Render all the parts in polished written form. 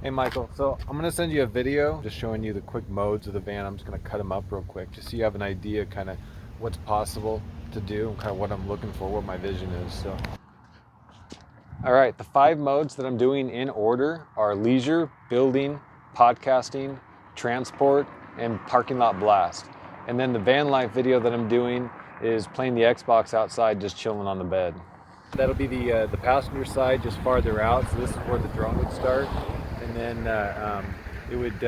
Hey Michael, so I'm going to send you a video just showing you the quick modes of the van. I'm just going to cut them up real quick just so you have an idea kind of what's possible to do and kind of what I'm looking for, what my vision is. So, all right, the 5 modes that I'm doing in order are leisure, building, podcasting, transport, and parking lot blast. And then the van life video that I'm doing is playing the Xbox outside, just chilling on the bed. That'll be the passenger side, just farther out. So this is where the drone would start. And then it would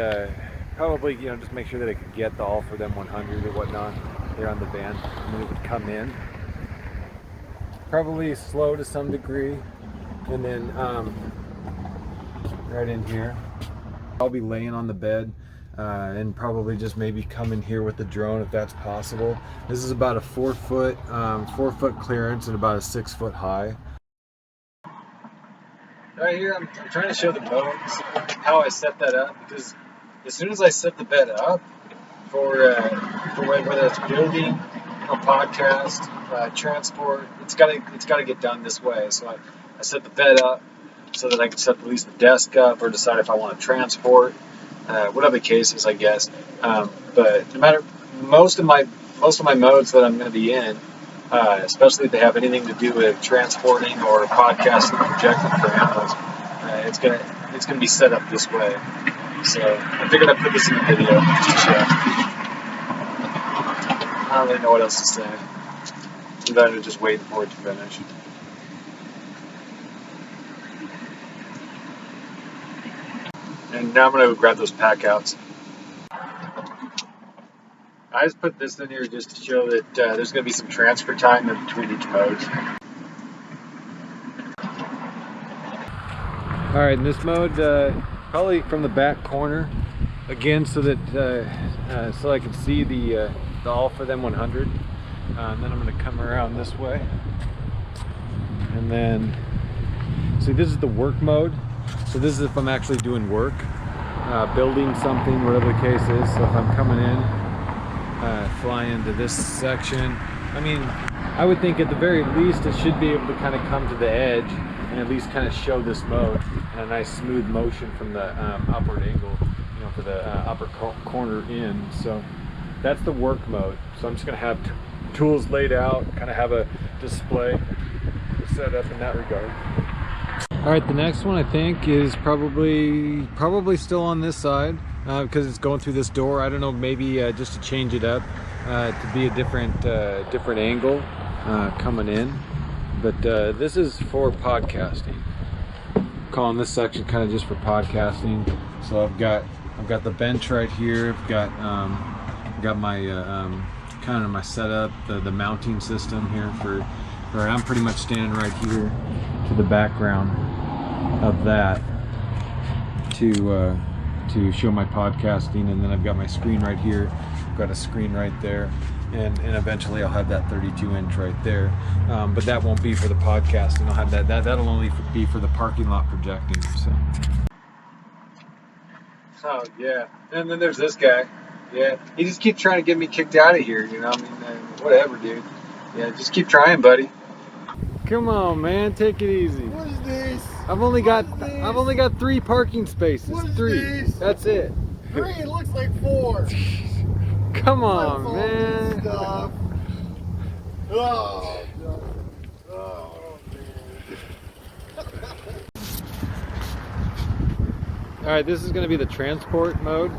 probably, just make sure that it could get the all for them 100 or whatnot there on the van. And then it would come in, probably slow to some degree, and then right in here. I'll be laying on the bed and probably just maybe come in here with the drone if that's possible. This is about a 4 foot clearance and about a 6 foot high. Right here, I'm trying to show the modes, how I set that up, because as soon as I set the bed up for whether it's building, podcast, transport, it's gotta get done this way. So I set the bed up so that I can set at least the desk up or decide if I want to transport, whatever the case is, I guess. But no matter most of my modes that I'm going to be in. Especially if they have anything to do with transporting or podcasting, projecting for animals, it's gonna be set up this way. So I figured I'd put this in the video just to show. I don't really know what else to say. I'm better just waiting for it to finish. And now I'm gonna go grab those pack outs. I just put this in here just to show that there's going to be some transfer time in between each mode. All right, in this mode, probably from the back corner, again, so that so I can see the all for them 100. And then I'm going to come around this way, and then see, this is the work mode. So this is if I'm actually doing work, building something, whatever the case is. So if I'm coming in. Fly into this section. I mean, I would think at the very least it should be able to kind of come to the edge and at least kind of show this mode and a nice smooth motion from the upward angle, for the upper corner in. So that's the work mode. So I'm just going to have tools laid out, kind of have a display set up in that regard. All right, the next one I think is probably still on this side. Because it's going through this door. I don't know, maybe just to change it up to be a different angle coming in. But this is for podcasting. I'm calling this section kind of just for podcasting. So I've got the bench right here. I've got my kind of my setup, the mounting system here for I'm pretty much standing right here to the background of that to show my podcasting, and then I've got my screen right here. I've got a screen right there, and eventually I'll have that 32-inch right there. But that won't be for the podcasting. I'll have that'll only be for the parking lot projecting. So. Oh yeah, and then there's this guy. Yeah, he just keeps trying to get me kicked out of here. Whatever, dude. Yeah, just keep trying, buddy. Come on, man, take it easy. What is this? I've only got 3 parking spaces. What is 3. this? That's it. 3. It looks like 4. Come on, What's all man. this stuff? Oh, no. Oh, man. All right, this is going to be the transport mode.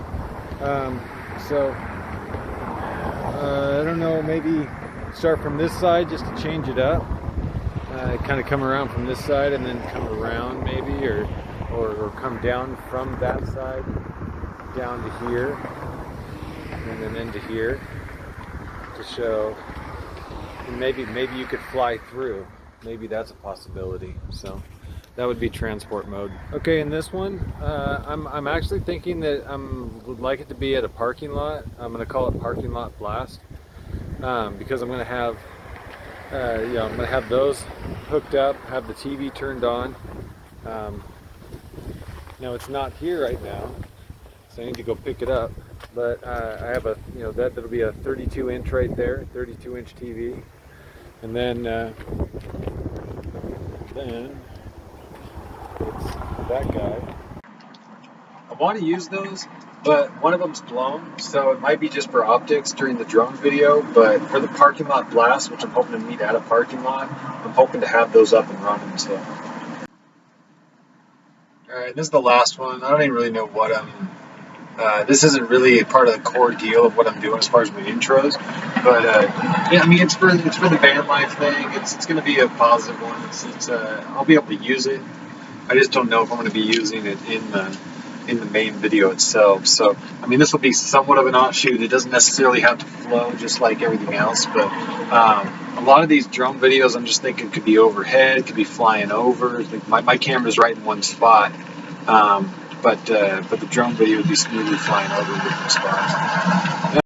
I don't know. Maybe start from this side just to change it up. Kind of come around from this side and then come around maybe, or come down from that side down to here and then into here to show. And maybe you could fly through. Maybe that's a possibility. So that would be transport mode. Okay, in this one, I'm actually thinking that would like it to be at a parking lot. I'm going to call it parking lot blast because I'm going to have. I'm going to have those hooked up, have the TV turned on. Now it's not here right now, so I need to go pick it up. But I have that'll be a 32-inch right there, 32-inch TV, and then it's that guy. want to use those, but one of them's blown, so it might be just for optics during the drone video. But for the parking lot blast, which I'm hoping to meet at a parking lot, I'm hoping to have those up and running. So, all right, this is the last one. I don't even really know what I'm. This isn't really a part of the core deal of what I'm doing as far as my intros, but yeah, I mean it's for the van life thing. It's going to be a positive one. I'll be able to use it. I just don't know if I'm going to be using it in the main video itself. So I mean this will be somewhat of an offshoot. It doesn't necessarily have to flow just like everything else, but a lot of these drone videos I'm just thinking could be overhead, could be flying over. Like my camera's right in one spot. But the drone video would be smoothly flying over different spots.